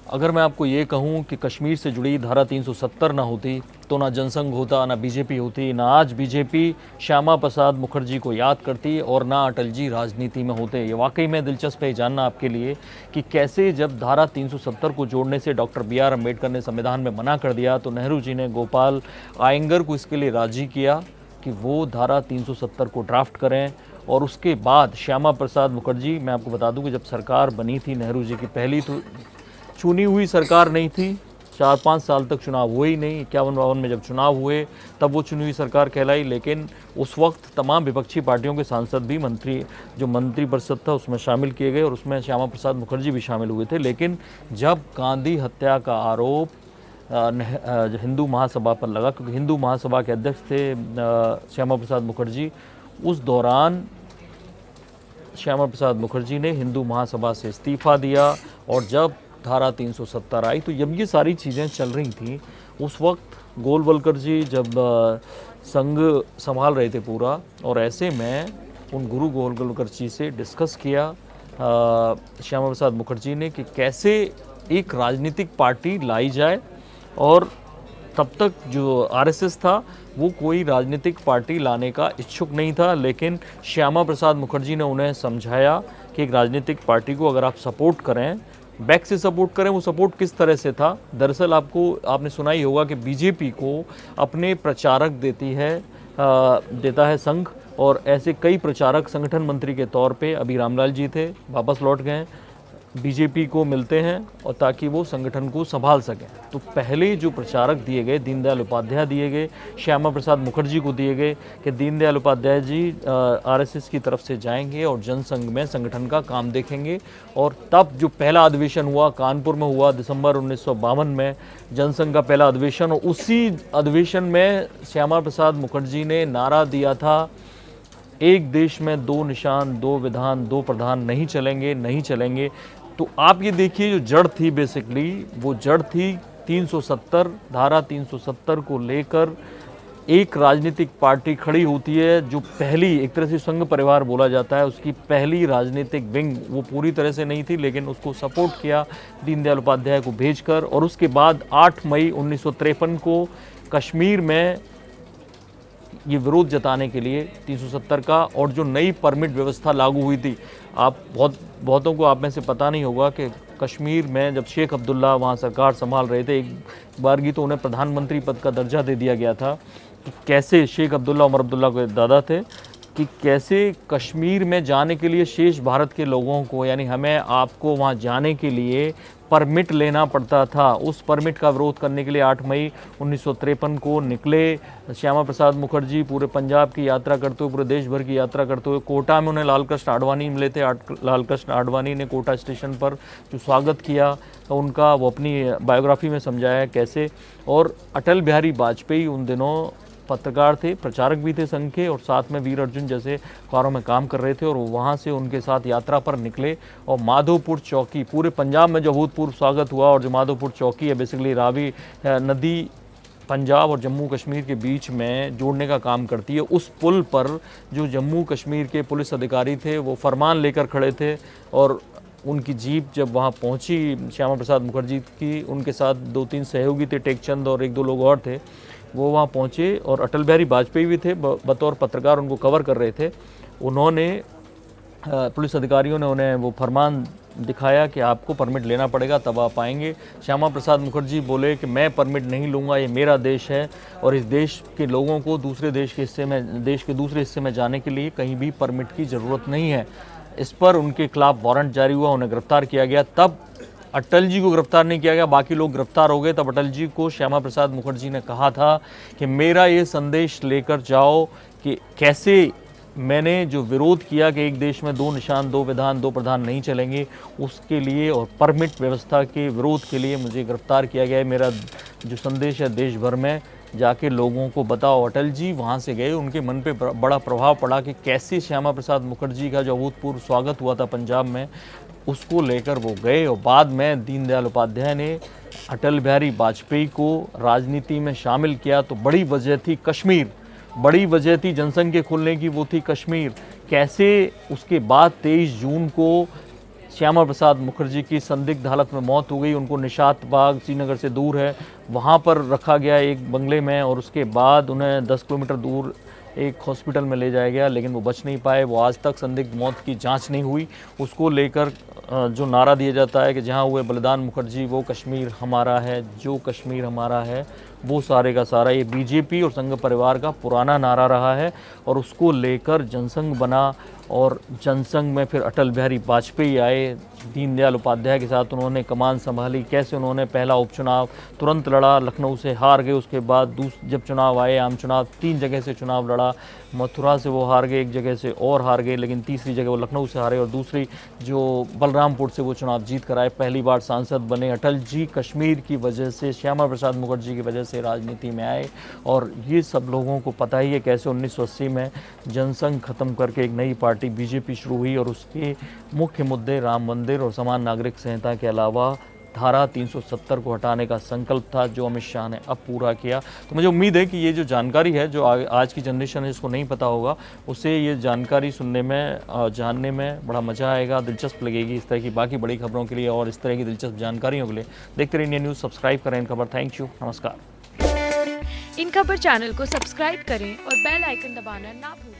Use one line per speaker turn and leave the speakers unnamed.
अगर मैं आपको ये कहूँ कि कश्मीर से जुड़ी धारा 370 ना होती तो ना जनसंघ होता, ना बीजेपी होती, ना आज बीजेपी श्यामा प्रसाद मुखर्जी को याद करती और ना अटल जी राजनीति में होते। ये वाकई में दिलचस्प है जानना आपके लिए कि कैसे जब धारा 370 को जोड़ने से डॉक्टर बी आर अम्बेडकर ने संविधान में मना कर दिया तो नेहरू जी ने गोपाल आयंगर को इसके लिए राजी किया कि वो धारा 370 को ड्राफ्ट करें। और उसके बाद श्यामा प्रसाद मुखर्जी, मैं आपको बता दूं कि जब सरकार बनी थी नेहरू जी की पहली, तो चुनी हुई सरकार नहीं थी, 4-5 साल तक चुनाव हुए ही नहीं। 51-52 में जब चुनाव हुए तब वो चुनी हुई सरकार कहलाई, लेकिन उस वक्त तमाम विपक्षी पार्टियों के सांसद भी जो मंत्री परिषद था उसमें शामिल किए गए और उसमें श्यामा प्रसाद मुखर्जी भी शामिल हुए थे। लेकिन जब गांधी हत्या का आरोप हिंदू महासभा पर लगा, क्योंकि हिंदू महासभा के अध्यक्ष थे श्यामा प्रसाद मुखर्जी, उस दौरान श्यामा प्रसाद मुखर्जी ने हिंदू महासभा से इस्तीफा दिया। और जब धारा 370 आई तो जब ये सारी चीज़ें चल रही थी उस वक्त गोलवलकर जी जब संघ संभाल रहे थे पूरा, और ऐसे में उन गुरु गोलवलकर जी से डिस्कस किया श्यामा प्रसाद मुखर्जी ने कि कैसे एक राजनीतिक पार्टी लाई जाए। और तब तक जो आरएसएस था वो कोई राजनीतिक पार्टी लाने का इच्छुक नहीं था, लेकिन श्यामा प्रसाद मुखर्जी ने उन्हें समझाया कि एक राजनीतिक पार्टी को अगर आप सपोर्ट करें, बैक से सपोर्ट करें। वो सपोर्ट किस तरह से था? दरअसल आपने सुना ही होगा कि बीजेपी को अपने प्रचारक देता है संघ, और ऐसे कई प्रचारक संगठन मंत्री के तौर पे अभी रामलाल जी थे, वापस लौट गए, बीजेपी को मिलते हैं और ताकि वो संगठन को संभाल सकें। तो पहले जो प्रचारक दिए गए, दीनदयाल उपाध्याय दिए गए, श्यामा प्रसाद मुखर्जी को दिए गए कि दीनदयाल उपाध्याय जी आरएसएस की तरफ से जाएंगे और जनसंघ में संगठन का काम देखेंगे। और तब जो पहला अधिवेशन हुआ कानपुर में हुआ दिसंबर 1952 में, जनसंघ का पहला अधिवेशन, और उसी अधिवेशन में श्यामा प्रसाद मुखर्जी ने नारा दिया था, एक देश में दो निशान, दो विधान, दो प्रधान नहीं चलेंगे, नहीं चलेंगे। तो आप ये देखिए जो जड़ थी, बेसिकली वो जड़ थी 370, धारा 370 को लेकर एक राजनीतिक पार्टी खड़ी होती है जो पहली, एक तरह से संघ परिवार बोला जाता है, उसकी पहली राजनीतिक विंग वो पूरी तरह से नहीं थी, लेकिन उसको सपोर्ट किया दीनदयाल उपाध्याय को भेजकर। और उसके बाद 8 मई 1953 को कश्मीर में ये विरोध जताने के लिए 370 का, और जो नई परमिट व्यवस्था लागू हुई थी, बहुतों को आप में से पता नहीं होगा कि कश्मीर में जब शेख अब्दुल्ला वहाँ सरकार संभाल रहे थे, एक बारगी तो उन्हें प्रधानमंत्री पद का दर्जा दे दिया गया था, कि कैसे शेख अब्दुल्ला उमर अब्दुल्ला के दादा थे, कि कैसे कश्मीर में जाने के लिए शेष भारत के लोगों को, यानी हमें आपको वहाँ जाने के लिए परमिट लेना पड़ता था। उस परमिट का विरोध करने के लिए 8 मई 1953 को निकले श्यामा प्रसाद मुखर्जी, पूरे पंजाब की यात्रा करते हुए, पूरे देश भर की यात्रा करते हुए। कोटा में उन्हें लालकृष्ण आडवाणी मिले थे, लालकृष्ण आडवाणी ने कोटा स्टेशन पर जो स्वागत किया तो उनका, वो अपनी बायोग्राफी में समझाया कैसे। और अटल बिहारी वाजपेयी उन दिनों पत्रकार थे, प्रचारक भी थे संघ के, और साथ में वीर अर्जुन जैसे अखबारों में काम कर रहे थे, और वहाँ से उनके साथ यात्रा पर निकले। और माधोपुर चौकी, पूरे पंजाब में जो अभूतपूर्व स्वागत हुआ, और जो माधोपुर चौकी है बेसिकली रावी नदी पंजाब और जम्मू कश्मीर के बीच में जोड़ने का काम करती है। उस पुल पर जो जम्मू कश्मीर के पुलिस अधिकारी थे वो फरमान लेकर खड़े थे, और उनकी जीप जब वहाँ पहुँची श्यामा प्रसाद मुखर्जी की, उनके साथ 2-3 सहयोगी थे, टेकचंद और 1-2 लोग और थे, वो वहाँ पहुँचे, और अटल बिहारी वाजपेयी भी थे, बतौर पत्रकार उनको कवर कर रहे थे। उन्होंने पुलिस अधिकारियों ने उन्हें वो फरमान दिखाया कि आपको परमिट लेना पड़ेगा तब आप आएंगे। श्यामा प्रसाद मुखर्जी बोले कि मैं परमिट नहीं लूँगा, ये मेरा देश है, और इस देश के लोगों को दूसरे देश के दूसरे हिस्से में जाने के लिए कहीं भी परमिट की ज़रूरत नहीं है। इस पर उनके खिलाफ वारंट जारी हुआ, उन्हें गिरफ्तार किया गया। तब अटल जी को गिरफ्तार नहीं किया गया, बाकी लोग गिरफ्तार हो गए। तब अटल जी को श्यामा प्रसाद मुखर्जी ने कहा था कि मेरा ये संदेश लेकर जाओ कि कैसे मैंने जो विरोध किया कि एक देश में दो निशान, दो विधान, दो प्रधान नहीं चलेंगे, उसके लिए और परमिट व्यवस्था के विरोध के लिए मुझे गिरफ्तार किया गया है। मेरा जो संदेश है देश भर में जाके लोगों को बताओ। अटल जी वहाँ से गए, उनके मन पे बड़ा प्रभाव पड़ा कि कैसे श्यामा प्रसाद मुखर्जी का जो अभूतपूर्व स्वागत हुआ था पंजाब में, उसको लेकर वो गए। और बाद में दीनदयाल उपाध्याय ने अटल बिहारी वाजपेयी को राजनीति में शामिल किया, तो बड़ी वजह थी कश्मीर, बड़ी वजह थी जनसंघ के खुलने की, वो थी कश्मीर। कैसे उसके बाद 23 जून को श्यामा प्रसाद मुखर्जी की संदिग्ध हालत में मौत हो गई। उनको निशात बाग श्रीनगर से दूर है, वहाँ पर रखा गया एक बंगले में, और उसके बाद उन्हें 10 किलोमीटर दूर एक हॉस्पिटल में ले जाया गया, लेकिन वो बच नहीं पाए। वो आज तक संदिग्ध मौत की जांच नहीं हुई। उसको लेकर जो नारा दिया जाता है कि जहाँ हुए बलिदान मुखर्जी वो कश्मीर हमारा है, जो कश्मीर हमारा है, वो सारे का सारा ये बीजेपी और संघ परिवार का पुराना नारा रहा है। और उसको लेकर जनसंघ बना, और जनसंघ में फिर अटल बिहारी वाजपेयी आए, दीनदयाल उपाध्याय के साथ उन्होंने कमान संभाली। कैसे उन्होंने पहला उपचुनाव तुरंत लड़ा, लखनऊ से हार गए। उसके बाद जब चुनाव आए, आम चुनाव, 3 जगह से चुनाव लड़ा। मथुरा से वो हार गए, एक जगह से और हार गए, लेकिन तीसरी जगह वो लखनऊ से हारे, और दूसरी जो बलरामपुर से वो चुनाव जीत कर आए, पहली बार सांसद बने। अटल जी कश्मीर की वजह से, श्यामा प्रसाद मुखर्जी की वजह से राजनीति में आए। और ये सब लोगों को पता ही है कैसे 1980 में जनसंघ खत्म करके एक नई पार्टी बीजेपी शुरू हुई, और उसके मुख्य मुद्दे राम मंदिर और समान नागरिक संहिता के अलावा धारा 370 को हटाने का संकल्प था, जो अमित शाह ने अब पूरा किया। तो मुझे उम्मीद है कि ये जो जानकारी है, जो आज की जनरेशन है जिसको नहीं पता होगा, उसे ये जानकारी सुनने में, जानने में बड़ा मज़ा आएगा, दिलचस्प लगेगी। इस तरह की बाकी बड़ी खबरों के लिए और इस तरह की दिलचस्प जानकारियों के लिए देखते रहिए इंडिया न्यूज़। सब्सक्राइब करें इन खबर। थैंक यू, नमस्कार।
इन खबर चैनल को सब्सक्राइब करें और बेल आइकन दबाना ना भूलें।